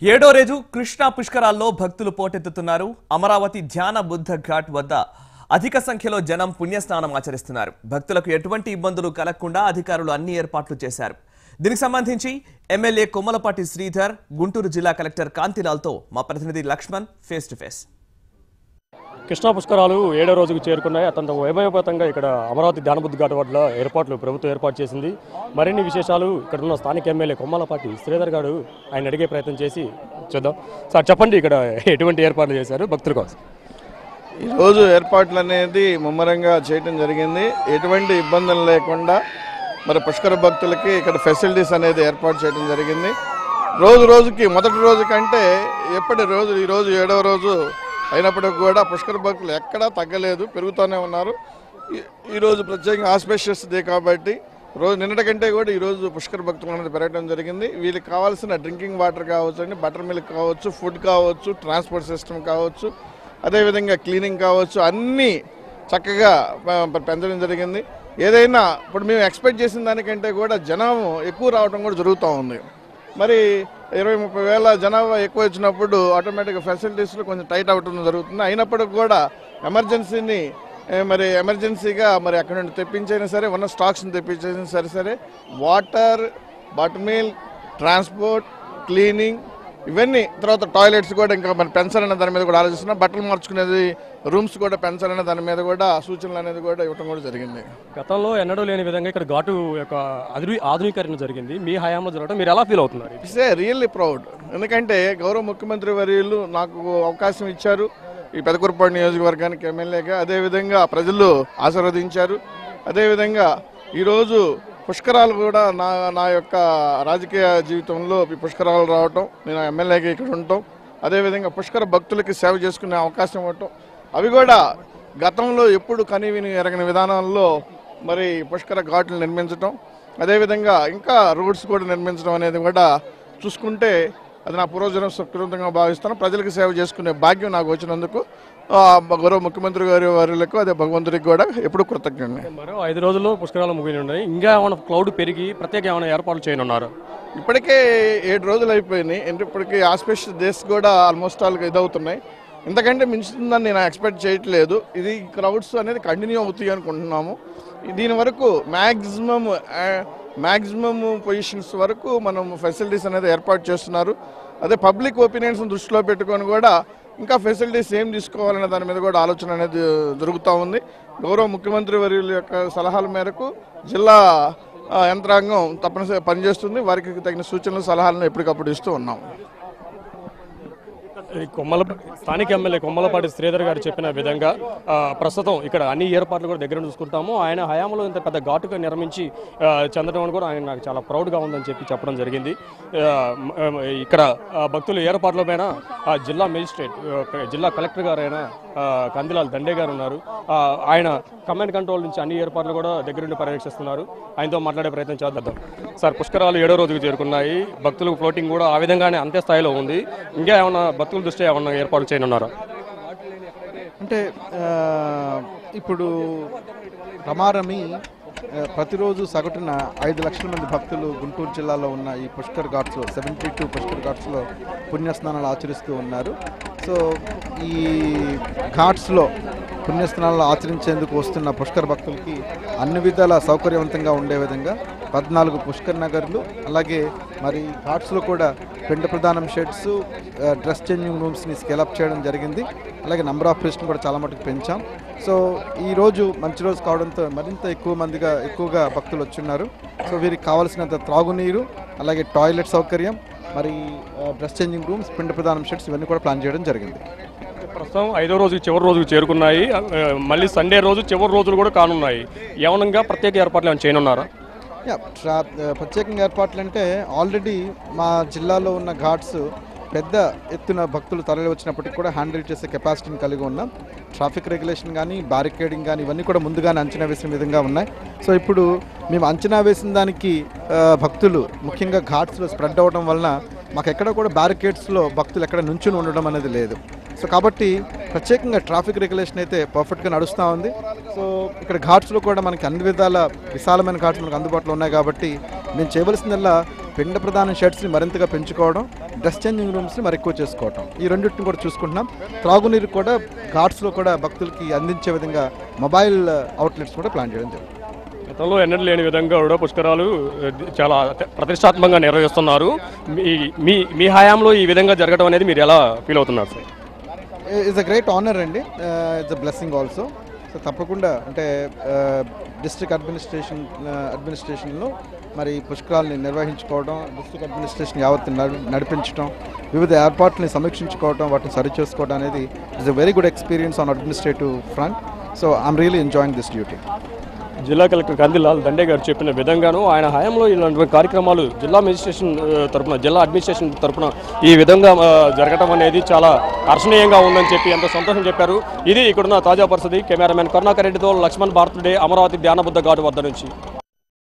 ఏడో రోజు కృష్ణా పుష్కరాల్లో భక్తులు పోటెత్తుతున్నారు. అమరావతి ధ్యాన బుద్ధ ఘాట్ వద్ద అధిక సంఖ్యలో జనం పుణ్యస్నానం ఆచరిస్తున్నారు. భక్తులకు ఎటువంటి ఇబ్బందులు కలగకుండా అధికారులు అన్ని ఏర్పాట్లు చేశారు. దీనికి సంబంధించి ఎమ్మెల్యే కొమ్మలపాటి శ్రీధర్, గుంటూరు జిల్లా కలెక్టర్ కాంతిలాల్తో మా ప్రతినిధి Lakshman face to face. Krishna పుష్కరాలు ఏడో రోజుకు చేరుకున్నాయి. అత్యంత వైభవపేతంగా ఇక్కడ అమరావతి ధ్యానబుద్ధి ఘాట్ వద్ద ఏర్పాట్లు ప్రభుత్వం ఏర్పాటు చేసింది. మరిన్ని విశేషాలు ఇక్కడ ఉన్న స్థానిక ఎమ్మెల్యే కొమ్మలపాటి శ్రీధర్ గారు ఆయన అడిగే ప్రయత్నం చేసి చూద్దాం. సార్ చెప్పండి, ఇక్కడ ఎటువంటి ఏర్పాట్లు చేశారు భక్తుల కోసం? ఈరోజు ఏర్పాట్లు అనేది ముమ్మరంగా చేయడం జరిగింది. ఎటువంటి ఇబ్బందులు లేకుండా మరి పుష్కర భక్తులకి ఇక్కడ ఫెసిలిటీస్ అనేది ఏర్పాటు చేయడం జరిగింది. రోజు రోజుకి మొదటి రోజు కంటే ఎప్పటి రోజు ఈరోజు ఏడవ రోజు అయినప్పటికీ కూడా పుష్కర భక్తులు ఎక్కడా తగ్గలేదు, పెరుగుతూనే ఉన్నారు. ఈరోజు ప్రత్యేకంగా ఆస్పెషియస్ డే కాబట్టి నిన్నటి కంటే కూడా ఈరోజు పుష్కర భక్తులు అనేది పెరగడం జరిగింది. వీళ్ళకి కావాల్సిన డ్రింకింగ్ వాటర్ కావచ్చు అండి, బటర్ మిల్క్ కావచ్చు, ఫుడ్ కావచ్చు, ట్రాన్స్పోర్ట్ సిస్టమ్ కావచ్చు, అదేవిధంగా క్లీనింగ్ కావచ్చు, అన్నీ చక్కగా పెంచడం జరిగింది. ఏదైనా ఇప్పుడు మేము ఎక్స్పెక్ట్ చేసిన దానికంటే కూడా జనం ఎక్కువ రావడం కూడా జరుగుతూ ఉంది. మరి 20-30 వేల జనాభా ఎక్కువ వచ్చినప్పుడు ఆటోమేటిక్గా ఫెసిలిటీస్లో కొంచెం టైట్ అవ్వడం జరుగుతుంది. అయినప్పటికీ కూడా ఎమర్జెన్సీగా మరి అక్కడ నుండి తెప్పించైనా సరే, ఉన్న స్టాక్స్ని తెప్పించైనా సరే water, butter milk, transport, cleaning, ఇవన్నీ, తర్వాత టాయిలెట్స్ కూడా ఇంకా మరి పెంచాలనే దాని మీద కూడా ఆలోచిస్తున్నాం. బట్టలు మార్చుకునేది రూమ్స్ కూడా పెంచాలనే దాని మీద కూడా సూచనలు అనేది కూడా ఇవ్వడం కూడా జరిగింది. గతంలో ఎన్నడూ లేని విధంగా ఇక్కడ ఘాటు యొక్క ఆధునీకరణ జరిగింది. మీ హయాంలో జరగడం మీరు ఎలా ఫీల్ అవుతున్నారు? It's a really proud. ఎందుకంటే గౌరవ ముఖ్యమంత్రి వర్యులు నాకు అవకాశం ఇచ్చారు ఈ పెదకూరుపాడు నియోజకవర్గానికి ఎమ్మెల్యేగా. అదేవిధంగా ప్రజలు ఆశీర్వదించారు. అదేవిధంగా ఈరోజు పుష్కరాలు కూడా నా యొక్క రాజకీయ జీవితంలో పుష్కరాలు రావటం, నేను ఎమ్మెల్యేగా ఇక్కడ ఉండటం, అదేవిధంగా పుష్కర భక్తులకి సేవ చేసుకునే అవకాశం ఇవ్వటం, అవి కూడా గతంలో ఎప్పుడు కనివిని ఎరగని విధానంలో మరి పుష్కర ఘాట్లు నిర్మించటం, అదేవిధంగా ఇంకా రోడ్స్ కూడా నిర్మించడం అనేది కూడా చూసుకుంటే అది నా పూర్వజన్మ సుకృతంగా భావిస్తాను. ప్రజలకు సేవ చేసుకునే భాగ్యం నాకు వచ్చినందుకు గౌరవ ముఖ్యమంత్రి గారి వారికి, అదే భగవంతుడికి కూడా ఎప్పుడు కృతజ్ఞుడిని. మరో 5 రోజుల్లో పుష్కరాలు ముగిని ఉన్నాయి. ఇంకా ఏమైనా క్లౌడ్ పెరిగి ప్రత్యేక ఏమైనా ఏర్పాట్లు చేయనున్నారు? ఇప్పటికే 7 రోజులు అయిపోయినాయి. అంటే ఇప్పటికీ ఆస్పెషల్ డేస్ కూడా ఆల్మోస్ట్ ఆల్ ఇదవుతున్నాయి. ఇంతకంటే మించుతుందని నేను ఎక్స్పెక్ట్ చేయట్లేదు. ఇది క్రౌడ్స్ అనేది కంటిన్యూ అవుతాయి అనుకుంటున్నాము. దీని వరకు మ్యాక్సిమం పొజిషన్స్ వరకు మనం ఫెసిలిటీస్ అనేది ఏర్పాటు చేస్తున్నారు. అదే పబ్లిక్ ఒపీనియన్స్ దృష్టిలో పెట్టుకొని కూడా ఇంకా ఫెసిలిటీస్ ఏం తీసుకోవాలనే దాని మీద కూడా ఆలోచన అనేది జరుగుతూ ఉంది. గౌరవ ముఖ్యమంత్రి వర్యుల యొక్క సలహాల మేరకు జిల్లా యంత్రాంగం తప్పనిసరిగా పనిచేస్తుంది. వారికి తగిన సూచనలు, సలహాలను ఎప్పటికప్పుడు ఇస్తూ ఉన్నాం. స్థానిక ఎమ్మెల్యే కొమ్మలపాటి శ్రీధర్ గారు చెప్పిన విధంగా ప్రస్తుతం ఇక్కడ అన్ని ఏర్పాట్లు కూడా దగ్గర చూసుకుంటాము. ఆయన హయాంలో ఇంత పెద్ద ఘాటుగా నిర్మించి చెందడం కూడా ఆయన నాకు చాలా ప్రౌడ్గా ఉందని చెప్పడం జరిగింది. ఇక్కడ భక్తుల ఏర్పాట్ల పైన జిల్లా మేజిస్ట్రేట్, జిల్లా కలెక్టర్ గారైన కందిలాల్ దండే గారు ఉన్నారు. ఆయన కమాండ్ కంట్రోల్ నుంచి అన్ని ఏర్పాట్లు కూడా దగ్గరుండి పర్యవేక్షిస్తున్నారు. ఆయనతో మాట్లాడే ప్రయత్నం చేద్దాం. సార్, పుష్కరాలు 7వ రోజుకు చేరుకున్నాయి. భక్తులకు ఫ్లోటింగ్ కూడా ఆ విధంగానే అంతే స్థాయిలో ఉంది. ఇంకా ఏమన్నా భక్తుల దృష్ట్యా ఏమన్నా ఏర్పాటు చేయనున్నారా? అంటే ఇప్పుడు రమారమి ప్రతిరోజు సగటున 5 లక్షల మంది భక్తులు గుంటూరు జిల్లాలో ఉన్న ఈ పుష్కర్ ఘాట్స్లో 72 పుష్కర్ ఘాట్స్లో పుణ్యస్నానాలు ఆచరిస్తూ ఉన్నారు. సో ఈ ఘాట్స్లో పుణ్యస్నానాలు ఆచరించేందుకు వస్తున్న పుష్కర్ భక్తులకి అన్ని విధాల సౌకర్యవంతంగా ఉండే విధంగా 14 పుష్కర్ నగర్లు, అలాగే మరి ఘాట్స్లో కూడా పిండ ప్రదానం షెడ్స్, డ్రెస్ చేంజింగ్ రూమ్స్ని స్కేలప్ చేయడం జరిగింది. అలాగే నెంబర్ ఆఫ్ ప్లేస్ని కూడా చాలా మటుకు పెంచాం. సో ఈరోజు మంచి రోజు కావడంతో మరింత ఎక్కువగా భక్తులు వచ్చున్నారు. సో వీరికి కావాల్సినంత త్రాగునీరు, అలాగే టాయిలెట్ సౌకర్యం, మరి డ్రెస్ చేంజింగ్ రూమ్స్, పిండ ప్రదానం షెడ్స్ ఇవన్నీ కూడా ప్లాన్ చేయడం జరిగింది. ప్రస్తుతం 5వ రోజు చివరి రోజుకు చేరుకున్నాయి. మళ్ళీ సండే రోజు చివరి రోజులు కూడా కానున్నాయి. ఏమనంగా ప్రత్యేక ఏర్పాట్లు ఏమైనా చేయనున్నారా? ప్రత్యేకంగా ఏర్పాట్లు అంటే ఆల్రెడీ మా జిల్లాలో ఉన్న ఘాట్స్ పెద్ద ఎత్తున భక్తులు తరలి వచ్చినప్పటికీ కూడా హ్యాండిల్ చేసే కెపాసిటీని కలిగి ఉన్నాం. ట్రాఫిక్ రెగ్యులేషన్ కానీ, బ్యారికేడింగ్ కానీ ఇవన్నీ కూడా ముందుగానే అంచనా వేసిన విధంగా ఉన్నాయి. సో ఇప్పుడు మేము అంచనా వేసిన దానికి భక్తులు ముఖ్యంగా ఘాట్స్లో స్ప్రెడ్ అవ్వడం వలన మాకు ఎక్కడ కూడా బ్యారికేడ్స్లో భక్తులు ఎక్కడ నుంచుని ఉండడం అనేది లేదు. సో కాబట్టి ప్రత్యేకంగా ట్రాఫిక్ రెగ్యులేషన్ అయితే పర్ఫెక్ట్గా నడుస్తూ ఉంది. సో ఇక్కడ ఘాట్స్లో కూడా మనకి అన్ని విధాల విశాలమైన ఘాట్స్ మనకు అందుబాటులో ఉన్నాయి. కాబట్టి మేము చేయవలసిందల్లా పిండ ప్రధాన షెడ్స్ని మరింతగా పెంచుకోవడం, డ్రెస్ చేంజింగ్ రూమ్స్ని మరి ఎక్కువ చేసుకోవడం, ఈ రెండింటిని కూడా చూసుకుంటున్నాం. త్రాగునీరు కూడా ఘాట్స్లో కూడా భక్తులకి అందించే విధంగా మొబైల్ అవుట్లెట్స్ కూడా ప్లాన్ చేయడం జరిగింది. గతంలో ఎన్నడూ లేని విధంగా కూడా పుష్కరాలు చాలా ప్రతిష్టాత్మకంగా నిర్వహిస్తున్నారు. మీ హయాంలో ఈ విధంగా జరగడం అనేది మీరు ఎలా ఫీల్ అవుతున్నారు sir? It's a great honour అండి, it's a blessing also. So తప్పకుండా అంటే డిస్ట్రిక్ట్ అడ్మినిస్ట్రేషన్లో మరి పుష్కరాలని నిర్వహించుకోవడం, డిస్ట్రిక్ట్ అడ్మినిస్ట్రేషన్ యావత్తు నడిపించడం, వివిధ ఏర్పాట్లని సమీక్షించుకోవడం, వాటిని సరిచేసుకోవడం అనేది it's a very good experience on administrative front. So I'm really enjoying this duty. జిల్లా కలెక్టర్ కందిలాల్ దండే గారు చెప్పిన విధంగాను ఆయన హయాంలో ఇలాంటి కార్యక్రమాలు జిల్లా అడ్మినిస్ట్రేషన్ తరపున ఈ విధంగా జరగడం అనేది చాలా హర్షణీయంగా ఉందని చెప్పి ఎంతో సంతోషం చెప్పారు. ఇది ఇక్కడున్న తాజా పరిస్థితి. కెమెరామెన్ కరుణాకర్ రెడ్డితో లక్ష్మణ్ భారత్ డే, అమరావతి ధ్యానబుద్ధ ఘాట్ వద్ద నుంచి.